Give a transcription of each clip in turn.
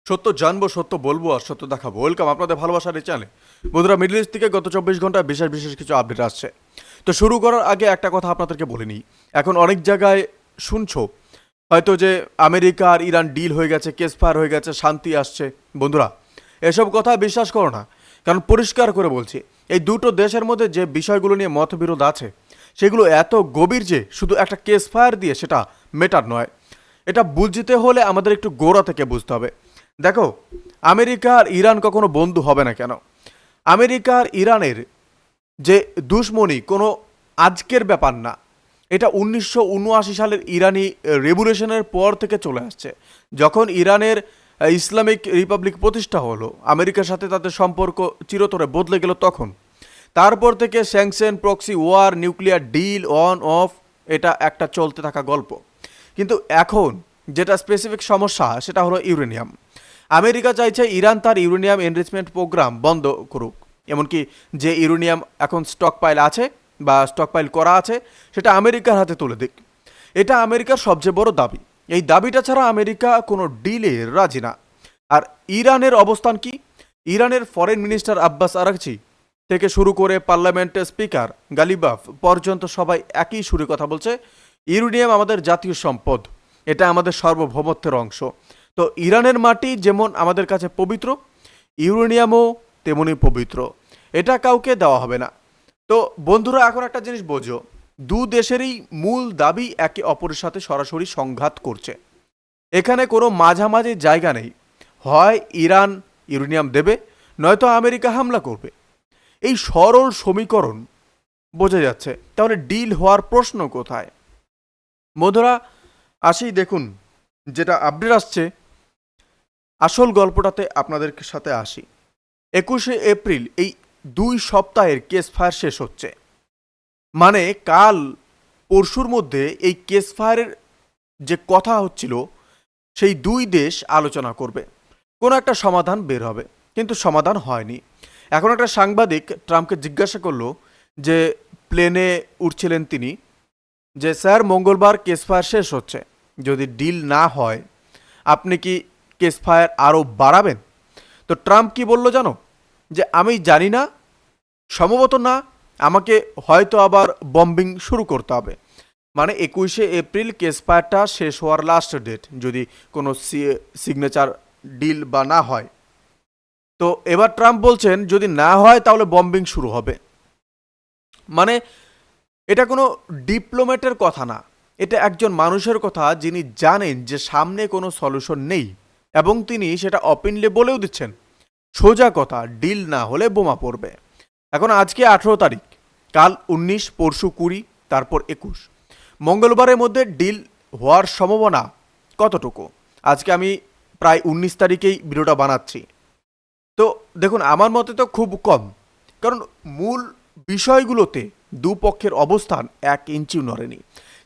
সত্য জানবো, সত্য বলবো, আর সত্য দেখাবো। ওয়েলকাম আপনাদের ভালোবাসার এই চ্যানেলে। বন্ধুরা, মিডল ইস্ট থেকে গত 24 ঘন্টায় বিশেষ বিশেষ কিছু আপডেট আসছে। তো শুরু করার আগে একটা কথা আপনাদেরকে বলে নিই। এখন অনেক জায়গায় শুনছো হয়তো যে আমেরিকা আর ইরান ডিল হয়ে গেছে, কেস ফায়ার হয়ে গেছে, শান্তি আসছে। বন্ধুরা, এসব কথা বিশ্বাস করো না। কারণ পরিষ্কার করে বলছি, এই দুটো দেশের মধ্যে যে বিষয়গুলো নিয়ে মতবিরোধ আছে সেগুলো এত গভীর যে শুধু একটা কেস ফায়ার দিয়ে সেটা মেটার নয়। এটা বুঝতে হলে আমাদের একটু গোড়া থেকে বুঝতে হবে। দেখো, আমেরিকা আর ইরান কখনো বন্ধু হবে না কেন? আমেরিকা আর ইরানের যে দুশ্মনী কোনো আজকের ব্যাপার না। এটা 1979 সালের ইরানি রেভলিউশনের পর থেকে চলে আসছে। যখন ইরানের ইসলামিক রিপাবলিক প্রতিষ্ঠা হলো, আমেরিকার সাথে তাদের সম্পর্ক চিরতরে বদলে গেল তখন। তারপর থেকে sanction, proxy war, nuclear deal on off, এটা একটা চলতে থাকা গল্প। কিন্তু এখন যেটা স্পেসিফিক সমস্যা সেটা হলো ইউরেনিয়াম। আমেরিকা চাইছে ইরান তার ইউরেনিয়াম এনরিচমেন্ট প্রোগ্রাম বন্ধ করুক। এমনকি যে ইউরেনিয়াম এখন স্টক পাইল আছে বা স্টক পাইল করা আছে সেটা আমেরিকার হাতে তুলে দিক। এটা আমেরিকার সবচেয়ে বড় দাবি। এই দাবিটা ছাড়া আমেরিকা কোনো ডিলে রাজি না। আর ইরানের অবস্থান কি? ইরানের ফরেন মিনিস্টার আব্বাস আরাকচি থেকে শুরু করে পার্লামেন্টের স্পিকার গালিবাফ পর্যন্ত সবাই একই সুরে কথা বলছে, ইউরেনিয়াম আমাদের জাতীয় সম্পদ, এটা আমাদের সার্বভৌমত্বের অংশ। তো ইরানের মাটি যেমন আমাদের কাছে পবিত্র, ইউরেনিয়ামও তেমনি পবিত্র। এটা কাউকে দেওয়া হবে না। তো বন্ধুরা, এখন একটা জিনিস বোঝো, দু দেশেরই মূল দাবি একে অপরের সাথে সরাসরি সংঘাত করছে। এখানে কোনো মাঝামাঝি জায়গা নেই। হয় ইরান ইউরেনিয়াম দেবে, নয়তো আমেরিকা হামলা করবে। এই সরল সমীকরণ বোঝা যাচ্ছে। তাহলে ডিল হওয়ার প্রশ্ন কোথায়? বন্ধুরা, আসি দেখুন যেটা আপডেট আসছে, আসল গল্পটাতে আপনাদের সাথে আসি। 21শে এপ্রিল এই 2 সপ্তাহের কেস ফায়ার শেষ হচ্ছে। মানে কাল পরশুর মধ্যে এই কেস ফায়ারের যে কথা হচ্ছিল, সেই দুই দেশ আলোচনা করবে, কোনো একটা সমাধান বের হবে। কিন্তু সমাধান হয়নি। এখন একটা সাংবাদিক ট্রাম্পকে জিজ্ঞাসা করলো, যে প্লেনে উঠছিলেন তিনি, যে স্যার মঙ্গলবার কেস ফায়ার শেষ হচ্ছে, যদি ডিল না হয় আপনি কি কেস ফায়ার আরও বাড়াবেন? তো ট্রাম্প কি বলল জানো? যে আমি জানি না, সম্ভবত না, আমাকে হয়তো আবার বম্বিং শুরু করতে হবে। মানে 21শে এপ্রিল কেস ফায়ারটা শেষ হওয়ার লাস্ট ডেট, যদি কোনো সিগনেচার ডিল বা না হয়। তো এবার ট্রাম্প বলছেন যদি না হয় তাহলে বম্বিং শুরু হবে। মানে এটা কোনো ডিপ্লোম্যাটের কথা না, এটা একজন মানুষের কথা যিনি জানেন যে সামনে কোনো সলিউশন নেই, এবং তিনি সেটা ওপেনলি বলেও দিচ্ছেন। সোজা কথা, ডিল না হলে বোমা পড়বে। এখন আজকে 18 তারিখ, কাল 19, পরশু 20, তারপর 21। মঙ্গলবারের মধ্যে ডিল হওয়ার সম্ভাবনা কতটুকু? আজকে আমি প্রায় 19 তারিখেই ভিডিওটা বানাচ্ছি। তো দেখুন, আমার মতে তো খুব কম। কারণ মূল বিষয়গুলোতে দুপক্ষের অবস্থান 1 ইঞ্চিও নড়েনি।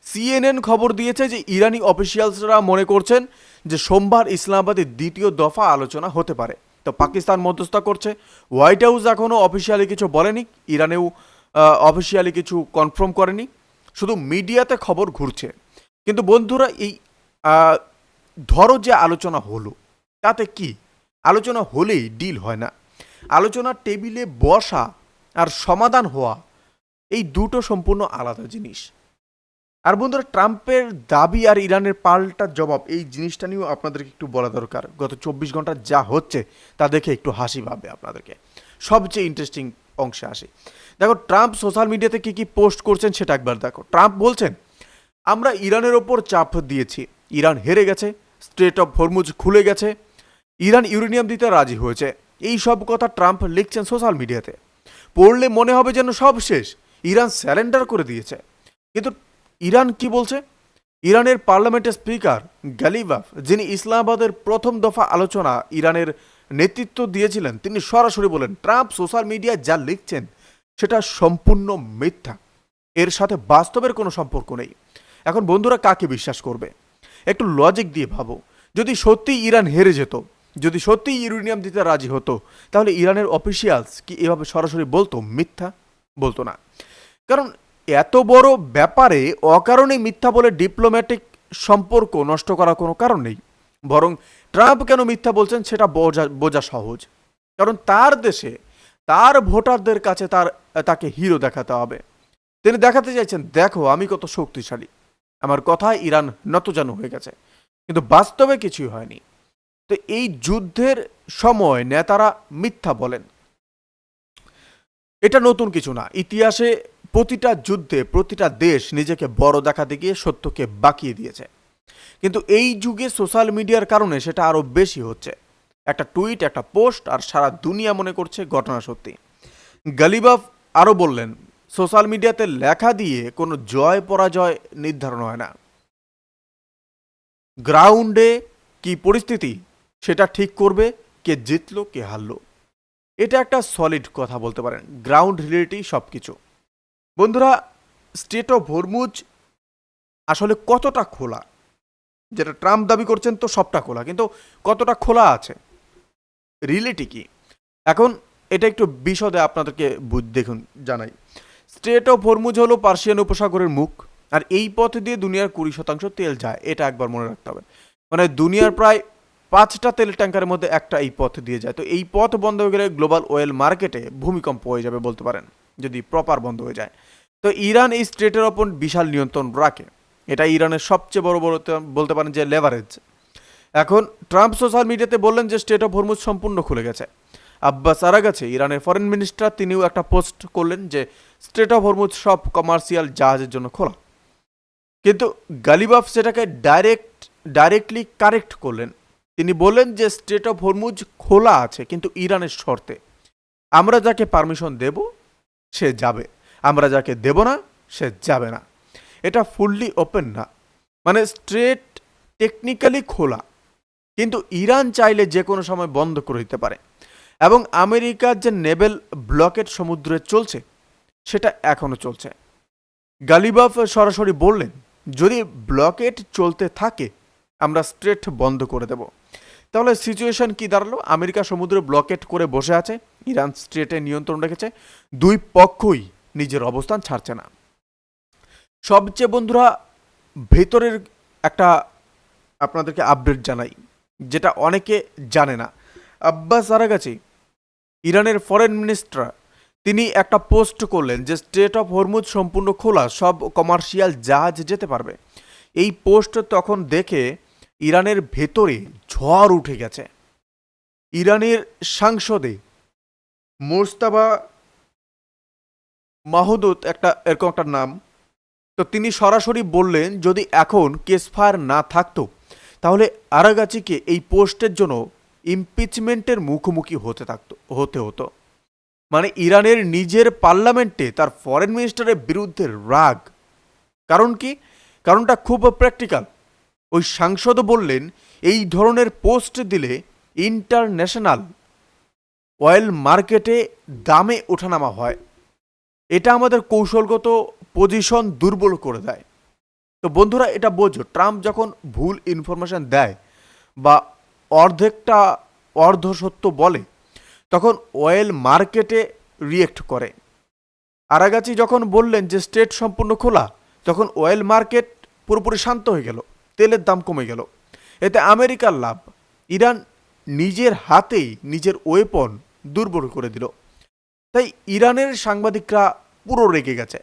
সিএনএন খবর দিয়েছে যে ইরানি অফিসিয়ালসরা মনে করছেন যে সোমবার ইসলামাবাদে দ্বিতীয় দফা আলোচনা হতে পারে। তো পাকিস্তান মধ্যস্থতা করছে। হোয়াইট হাউস এখনও অফিসিয়ালি কিছু বলেনি, ইরানেও অফিসিয়ালি কিছু কনফার্ম করেনি, শুধু মিডিয়াতে খবর ঘুরছে। কিন্তু বন্ধুরা, এই আহ, ধরো যে আলোচনা হলো, তাতে কি? আলোচনা হলেই ডিল হয় না। আলোচনার টেবিলে বসা আর সমাধান হওয়া, এই দুটো সম্পূর্ণ আলাদা জিনিস। আর বন্ধুরা, ট্রাম্পের দাবি আর ইরানের পাল্টা জবাব, এই জিনিসটা নিয়েও আপনাদেরকে একটু বলা দরকার। গত 24 ঘন্টা যা হচ্ছে তা দেখে একটু হাসি পাবে আপনাদেরকে। সবচেয়ে ইন্টারেস্টিং অংশে আসে। দেখো, ট্রাম্প সোশ্যাল মিডিয়াতে কী কী পোস্ট করছেন সেটা একবার দেখো। ট্রাম্প বলছেন, আমরা ইরানের ওপর চাপ দিয়েছি, ইরান হেরে গেছে, স্ট্রেট অফ হরমুজ খুলে গেছে, ইরান ইউরেনিয়াম দিতে রাজি হয়েছে। এই সব কথা ট্রাম্প লিখছেন সোশ্যাল মিডিয়াতে। পড়লে মনে হবে যেন সব শেষ, ইরান স্যারেন্ডার করে দিয়েছে। কিন্তু ইরান কি বলছে? ইরানের পার্লামেন্টের স্পিকার গালিবাফ, যিনি ইসলামাবাদের প্রথম দফা আলোচনা ইরানের নেতৃত্ব দিয়েছিলেন, তিনি সরাসরি বলেন ট্রাম্প সোশ্যাল মিডিয়ায় যা লিখছেন সেটা সম্পূর্ণ মিথ্যা, এর সাথে বাস্তবের কোনো সম্পর্ক নেই। এখন বন্ধুরা, কাকে বিশ্বাস করবে? একটু লজিক দিয়ে ভাবো। যদি সত্যি ইরান হেরে যেত, যদি সত্যি ইউরেনিয়াম দিতে রাজি হতো, তাহলে ইরানের অফিসিয়ালস কি এভাবে সরাসরি বলতো মিথ্যা? বলতো না। কারণ এত বড় ব্যাপারে অকারণে মিথ্যা বলে ডিপ্লোম্যাটিক সম্পর্ক নষ্ট করার কোনো কারণ নেই। বরং ট্রাম্প কেন মিথ্যা বলছেন সেটা বোঝা সহজ, কারণ তার দেশে তার ভোটারদের কাছে তাকে হিরো দেখাতে হবে। তিনি দেখাতে চাইছেন, দেখো আমি কত শক্তিশালী, আমার কথায় ইরান নতজানু হয়ে গেছে, কিন্তু বাস্তবে কিছুই হয়নি। তো এই যুদ্ধের সময় নেতারা মিথ্যা বলেন, এটা নতুন কিছু না। ইতিহাসে প্রতিটা যুদ্ধে প্রতিটা দেশ নিজেকে বড় দেখাতে গিয়ে সত্যকে বাকিয়ে দিয়েছে, কিন্তু এই যুগে সোশ্যাল মিডিয়ার কারণে সেটা আরো বেশি হচ্ছে। একটা টুইট, একটা পোস্ট, আর সারা দুনিয়া মনে করছে ঘটনা সত্যি। গালিবাফ আরো বললেন, সোশ্যাল মিডিয়াতে লেখা দিয়ে কোনো জয় পরাজয় নির্ধারণ হয় না, গ্রাউন্ডে কি পরিস্থিতি সেটা ঠিক করবে কে জিতলো কে হারলো। এটা একটা সলিড কথা বলতে পারেন, গ্রাউন্ড রিয়েলিটি সব কিছু। বন্ধুরা, স্ট্রেট অফ হরমুজ আসলে কতটা খোলা, যেটা ট্রাম্প দাবি করছেন তো সবটা খোলা, কিন্তু কতটা খোলা আছে, রিয়েলিটি কি? এখন এটা একটু বিশদে আপনাদেরকে দেখুন জানাই। স্ট্রেট অফ হরমুজ হলো পার্সিয়ান উপসাগরের মুখ, আর এই পথ দিয়ে দুনিয়ার 20% তেল যায়, এটা একবার মনে রাখতে হবে। মানে দুনিয়ার প্রায় 5টা তেল ট্যাঙ্কারের মধ্যে একটা এই পথ দিয়ে যায়। তো এই পথ বন্ধ হয়ে গেলে গ্লোবাল অয়েল মার্কেটে ভূমিকম্প হয়ে যাবে বলতে পারেন, যদি প্রপার বন্ধ হয়ে যায়। তো ইরান এই স্ট্রেটের ওপর বিশাল নিয়ন্ত্রণ রাখে, এটা ইরানের সবচেয়ে বড় বলতে পারেন যে লেভারেজ। এখন ট্রাম্প সোশ্যাল মিডিয়াতে বললেন যে স্ট্রেট অফ হরমুজ সম্পূর্ণ খুলে গেছে। আব্বাস আরাগাচি, ইরানের ফরেন মিনিস্টার, তিনিও একটা পোস্ট করলেন যে স্ট্রেট অফ হরমুজ সব কমার্শিয়াল জাহাজের জন্য খোলা। কিন্তু গালিবাফ সেটাকে ডাইরেক্টলি কারেক্ট করলেন। তিনি বললেন যে স্ট্রেট অফ হরমুজ খোলা আছে, কিন্তু ইরানের শর্তে। আমরা যাকে পারমিশন দেব সে যাবে, আমরা যাকে দেব না সে যাবে না। এটা ফুললি ওপেন না, মানে স্ট্রেট টেকনিক্যালি খোলা, কিন্তু ইরান চাইলে যে কোনো সময় বন্ধ করে দিতে পারে। এবং আমেরিকার যে নেভেল ব্লকেট সমুদ্রে চলছে সেটা এখনো চলছে। গালিবাফ সরাসরি বললেন, যদি ব্লকেট চলতে থাকে আমরা স্ট্রেট বন্ধ করে দেব। তাহলে সিচুয়েশন কি দাঁড়ালো? আমেরিকা সমুদ্রে ব্লকেট করে বসে আছে, ইরান স্ট্রেটে নিয়ন্ত্রণ রেখেছে, দুই পক্ষই নিজের অবস্থান ছাড়ছে না। সবচেয়ে বন্ধুরা ভেতরের একটা আপনাদেরকে আপডেট জানাই, যেটা অনেকে জানে না। আব্বাস আরাগাচি, ইরানের ফরেন মিনিস্টার, তিনি একটা পোস্ট করলেন যে স্ট্রেট অফ হরমুজ সম্পূর্ণ খোলা, সব কমার্শিয়াল জাহাজ যেতে পারবে। এই পোস্ট তখন দেখে ইরানের ভেতরে ঝড় উঠে গেছে। ইরানের সংসদে মোস্তাবা মাহমুদ এরকম একটা নাম, তো তিনি সরাসরি বললেন যদি এখন কেসফায়ার না থাকতো তাহলে আরাগাচিকে এই পোস্টের জন্য ইমপিচমেন্টের মুখোমুখি হতে হতো। মানে ইরানের নিজের পার্লামেন্টে তার ফরেন মিনিস্টারের বিরুদ্ধে রাগ। কারণ কি? কারণটা খুব প্র্যাকটিক্যাল। ওই সাংসদ বললেন এই ধরনের পোস্ট দিলে ইন্টারন্যাশনাল অয়েল মার্কেটে দামে ওঠানামা হয়, এটা আমাদের কৌশলগত পজিশন দুর্বল করে দেয়। তো বন্ধুরা এটা বোঝো, ট্রাম্প যখন ভুল ইনফরমেশন দেয় বা অর্ধ সত্য বলে তখন অয়েল মার্কেটে রিয়েক্ট করে। আরাগাচি যখন বললেন যে স্টেট সম্পূর্ণ খোলা, তখন অয়েল মার্কেট পুরোপুরি শান্ত হয়ে গেল, তেলের দাম কমে গেল। এতে আমেরিকার লাভ, ইরান নিজের হাতেই নিজের ওয়েপন দুর্বল করে দিল। তাই ইরানের সাংবাদিকরা পুরো রেগে গেছে।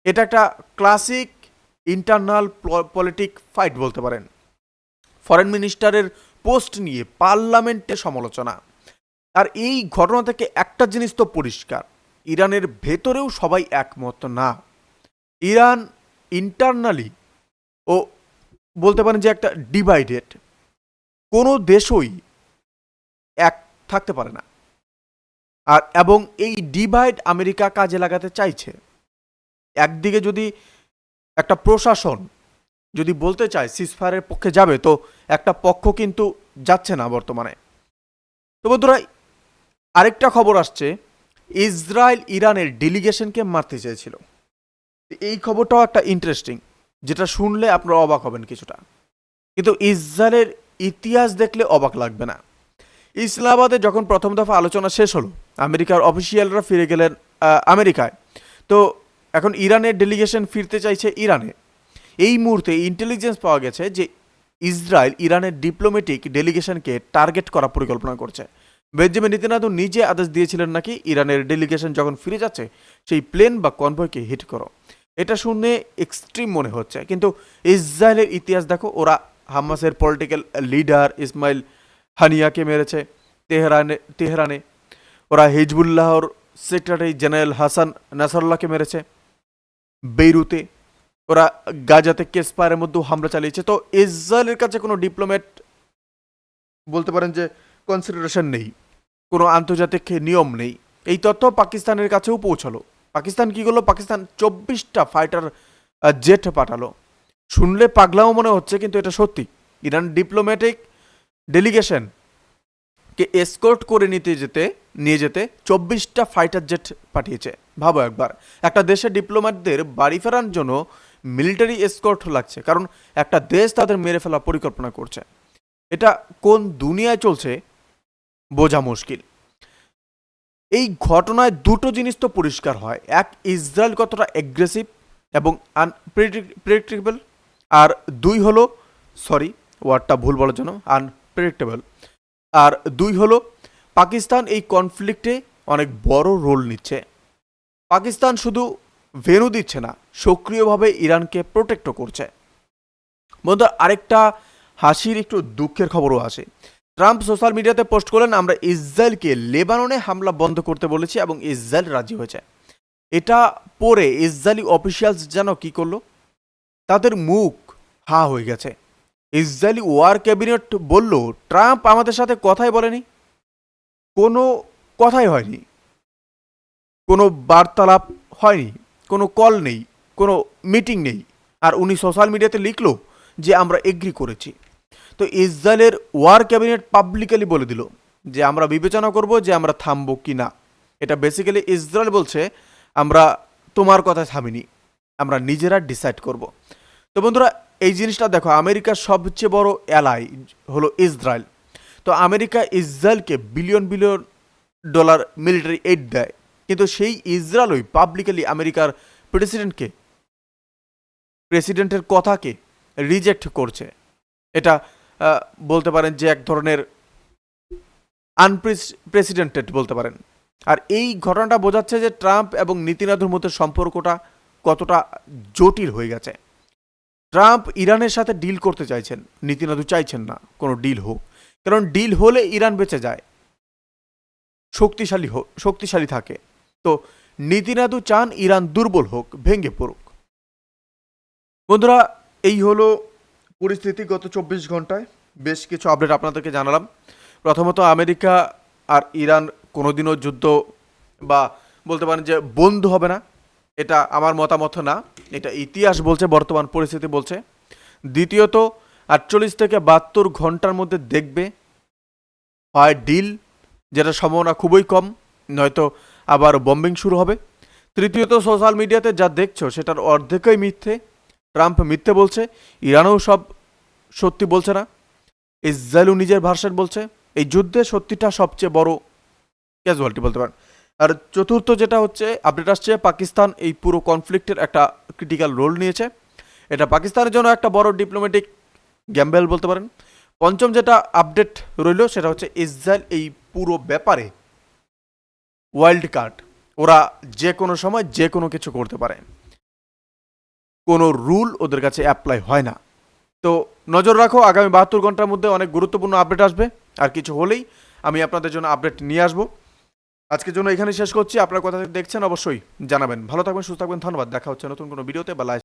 এটা একটা ক্লাসিক ইন্টারনাল পলিটিক ফাইট বলতে পারেন। ফরেন মিনিস্টারের পোস্ট নিয়ে পার্লামেন্টে সমালোচনা। আর এই ঘটনা থেকে একটা জিনিস তো পরিষ্কার, ইরানের ভেতরেও সবাই একমত না। ইরান ইন্টারনালি ও বলতে পারেন যে একটা ডিভাইডেড, কোনো দেশই এক থাকতে পারে না। এবং এই ডিভাইড আমেরিকা কাজে লাগাতে চাইছে। একদিকে যদি একটা প্রশাসন যদি বলতে চায় সিজফায়ারের পক্ষে যাবে, তো একটা পক্ষ কিন্তু যাচ্ছে না বর্তমানে। তো বন্ধুরা আরেকটা খবর আসছে, ইসরায়েল ইরানের ডেলিগেশনকে মারতে চেয়েছিল। এই খবরটাও একটা ইন্টারেস্টিং, যেটা শুনলে আপনারা অবাক হবেন কিছুটা, কিন্তু ইসরায়েলের ইতিহাস দেখলে অবাক লাগবে না। ইসলামাবাদে যখন প্রথম দফা আলোচনা শেষ হলো, আমেরিকার অফিসিয়ালরা ফিরে গেলেন আমেরিকায়। তো এখন ইরানের ডেলিগেশন ফিরতে চাইছে ইরানে। এই মুহূর্তে ইন্টেলিজেন্স পাওয়া গেছে যে ইসরায়েল ইরানের ডিপ্লোম্যাটিক ডেলিগেশনকে টার্গেট করার পরিকল্পনা করছে। বেঞ্জামিন নেতানিয়াহু নিজে আদেশ দিয়েছিলেন নাকি ইরানের ডেলিগেশন যখন ফিরে যাচ্ছে সেই প্লেন বা কনভয়কে হিট করো। এটা শুনে এক্সট্রিম মনে হচ্ছে, কিন্তু ইসরায়েলের ইতিহাস দেখো, ওরা হামাসের পলিটিক্যাল লিডার ইসমাইল হানিয়াকে মেরেছে তেহরানে। ওরা হিজবুল্লাহর সেক্রেটারি জেনারেল হাসান নাসরুল্লাহকে মেরেছে বেইরুতে। ওরা গাজাতে কেসপায়ারের মধ্যেও হামলা চালিয়েছে। তো ইসরায়েলের কাছে কোনো ডিপ্লোম্যাট বলতে পারেন যে কনসিডারেশন নেই, কোনো আন্তর্জাতিক নিয়ম নেই। এই তথ্য পাকিস্তানের কাছেও পৌঁছালো। পাকিস্তান কি করলো? পাকিস্তান 24টা ফাইটার জেট পাঠালো। শুনলে পাগলাও মনে হচ্ছে, কিন্তু এটা সত্যি। ইরান ডিপ্লোম্যাটিক ডেলিগেশনকে এসকর্ট করে নিয়ে যেতে 24টা ফাইটার জেট পাঠিয়েছে। ভাবো একবার, একটা দেশের ডিপ্লোম্যাটদের বাড়ি ফেরার জন্য মিলিটারি এসকর্ট লাগছে, কারণ একটা দেশ তাদের মেরে ফেলার পরিকল্পনা করছে। এটা কোন দুনিয়ায় চলছে বোঝা মুশকিল। এই ঘটনায় দুটো জিনিস তো পরিষ্কার হয়, এক, ইসরায়েল কতটা অ্যাগ্রেসিভ এবং আনপ্রেডিক্টেবল, আর দুই হলো, সরি ওয়ার্ডটা ভুল বলার জন্য, আনপ্রেডিক্টেবল, আর দুই হলো পাকিস্তান এই কনফ্লিক্টে অনেক বড় রোল নিচ্ছে। পাকিস্তান শুধু ভেন্যু দিচ্ছে না, সক্রিয়ভাবে ইরানকে প্রোটেক্টও করছে। বন্ধু, আরেকটা হাসির একটু দুঃখের খবরও আসে। ট্রাম্প সোশ্যাল মিডিয়াতে পোস্ট করলেন, আমরা ইসরায়েলকে লেবাননে হামলা বন্ধ করতে বলেছি এবং ইসরায়েল রাজি হয়েছে। এটা পরে ইসরায়েলি অফিসিয়ালস যেন কি করলো, তাদের মুখ হা হয়ে গেছে। ইসরায়েলি ওয়ার ক্যাবিনেট বলল, ট্রাম্প আমাদের সাথে কথাই বলেনি, কোনো কথাই হয়নি, কোনো বার্তালাপ হয়নি, কোনো কল নেই, কোনো মিটিং নেই, আর উনি সোশ্যাল মিডিয়াতে লিখলো যে আমরা এগ্রি করেছি। তো ইসরায়েলের ওয়ার ক্যাবিনেট পাবলিকলি বলে দিল যে আমরা বিবেচনা করব যে আমরা থামবো কি না। এটা বেসিক্যালি ইসরায়েল বলছে আমরা তোমার কথা থামিনি, আমরা নিজেরা ডিসাইড করব। তো বন্ধুরা, এই জিনিসটা দেখো, আমেরিকার সবচেয়ে বড় অ্যালাই হলো ইসরায়েল। তো আমেরিকা ইসরায়েলকে billion billion dollar military aid দেয়, কিন্তু সেই ইসরায়েলই পাবলিকলি আমেরিকার প্রেসিডেন্টের কথাকে রিজেক্ট করছে। এটা বলতে পারেন যে এক ধরনের আনপ্রেসিডেন্টেড বলতে পারেন। আর এই ঘটনাটা বোঝাচ্ছে যে ট্রাম্প এবং নেতানিয়াহুর মধ্যে সম্পর্কটা কতটা জটিল হয়ে গেছে। ট্রাম্প ইরানের সাথে ডিল করতে চাইছেন, নেতানিয়াহু চাইছেন না কোনো ডিল হোক, কারণ ডিল হলে ইরান বেঁচে যায়, শক্তিশালী থাকে। তো নেতানিয়াহু চান ইরান দুর্বল হোক, ভেঙে পড়ুক। বন্ধুরা, এই হলো পরিস্থিতি গত 24 ঘন্টায়। বেশ কিছু আপডেট আপনাদেরকে জানালাম। প্রথমত, আমেরিকা আর ইরান কোনোদিনও যুদ্ধ বা বলতে পারেন যে বন্ধু হবে না, এটা আমার মতামত না, এটা ইতিহাস বলছে, বর্তমান পরিস্থিতি বলছে। দ্বিতীয়ত, 48 থেকে 72 ঘন্টার মধ্যে দেখবে হয় ডিল, যেটা সম্ভাবনা খুবই কম, নয়তো আবার বম্বিং শুরু হবে। তৃতীয়ত, সোশ্যাল মিডিয়াতে যা দেখছো সেটার অর্ধেকই মিথ্যে। ট্রাম্প মিথ্যে বলছে, ইরানও সব সত্যি বলছে না, ইসরায়েলও নিজের ভার্সন বলছে। এই যুদ্ধে সত্যিটা সবচেয়ে বড় ক্যাজুয়ালিটি বলতে পারেন। আর চতুর্থ যেটা হচ্ছে আপডেট আসছে, পাকিস্তান এই পুরো কনফ্লিক্টের একটা ক্রিটিক্যাল রোল নিয়েছে। এটা পাকিস্তানের জন্য একটা বড় ডিপ্লোম্যাটিক গ্যাম্বেল বলতে পারেন। পঞ্চম যেটা আপডেট রইল সেটা হচ্ছে ইসরায়েল এই পুরো ব্যাপারে ওয়াইল্ড কার্ড, ওরা যে কোনো সময় যে কোনো কিছু করতে পারে, কোনো রুল ওদের কাছে অ্যাপ্লাই হয় না। তো নজর রাখো, আগামী 72 ঘন্টার মধ্যে অনেক গুরুত্বপূর্ণ আপডেট আসবে, আর কিছু হলেই আমি আপনাদের জন্য আপডেট নিয়ে আসবো। আজকের জন্য এখানে শেষ করছি। আপনারা কথা দেখছেন অবশ্যই জানাবেন। ভালো থাকবেন, সুস্থ থাকবেন, ধন্যবাদ। দেখা হচ্ছে নতুন কোনো ভিডিওতে বা লাইভ।